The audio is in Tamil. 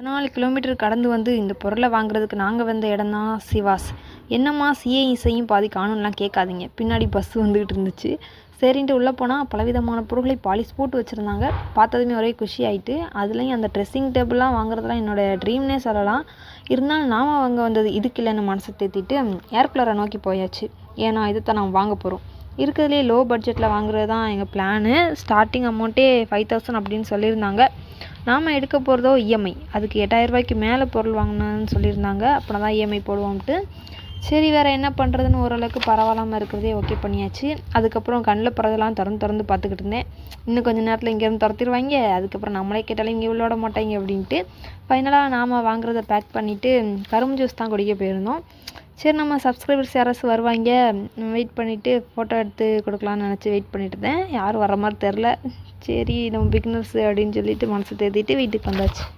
14 கிலோமீட்டர் கடந்து வந்து இந்த பொருளை வாங்குறதுக்கு நாங்கள் வந்த இடம் தான் சிவாஸ். என்னம்மா சிஏ இசையும் பாதி காணும்லாம் கேட்காதீங்க, பின்னாடி பஸ் வந்துக்கிட்டு இருந்துச்சு. சரின்ட்டு உள்ளே போனால் பலவிதமான பொருட்களை பாலிஷ் போட்டு வச்சுருந்தாங்க. பார்த்ததுமே ஒரே குஷி ஆகிட்டு, அதுலேயும் அந்த ட்ரெஸ்ஸிங் டேபிள்லாம் வாங்குறதுலாம் என்னோடய ட்ரீம்னே சொல்லலாம். இருந்தாலும் நாம் அங்கே வந்தது இதுக்கு இல்லைன்னு மனசை தேத்திட்டு ஏர் கூலரை நோக்கி போயாச்சு. ஏன்னா இதைத்தான் நாம் வாங்க போகிறோம். இருக்கிறதுலே லோ பட்ஜெட்டில் வாங்குறது தான் எங்கள் பிளானு. ஸ்டார்டிங் அமௌண்ட்டே 5000 அப்படின்னு சொல்லியிருந்தாங்க. நாம் எடுக்க போகிறதோ இஎம்ஐ. அதுக்கு 8000 ரூபாய்க்கு மேலே பொருள் வாங்கினேன்னு சொல்லியிருந்தாங்க. அப்புறம் தான் இஎம்ஐ போடுவோம்ட்டு. சரி வேறு என்ன பண்ணுறதுன்னு ஓரளவுக்கு பரவாயில்லாமல் இருக்கிறதே ஓகே பண்ணியாச்சு. அதுக்கப்புறம் கண்ணில் பறதெல்லாம் திறந்து பார்த்துக்கிட்டு இருந்தேன். இன்னும் கொஞ்சம் நேரத்தில் இங்கேருந்து துரத்திடுவாங்க, அதுக்கப்புறம் நம்மளே கேட்டாலும் இங்கே விளையாட மாட்டாங்க அப்படின்ட்டு. ஃபைனலாக நாம் வாங்குறத பேக் பண்ணிவிட்டு கரும்பு ஜூஸ் தான் குடிக்க போயிருந்தோம். சரி நம்ம சப்ஸ்கிரைபர்ஸ் யாராச்சும் வருவாங்க, வெயிட் பண்ணிவிட்டு ஃபோட்டோ எடுத்து கொடுக்கலான்னு நினச்சி வெயிட் பண்ணிட்டு இருந்தேன். யாரும் வர மாதிரி தெரில. சரி நம்ம பிகினர்ஸு அப்படின்னு சொல்லிட்டு மனசை தேத்திட்டு வீட்டுக்கு வந்தாச்சு.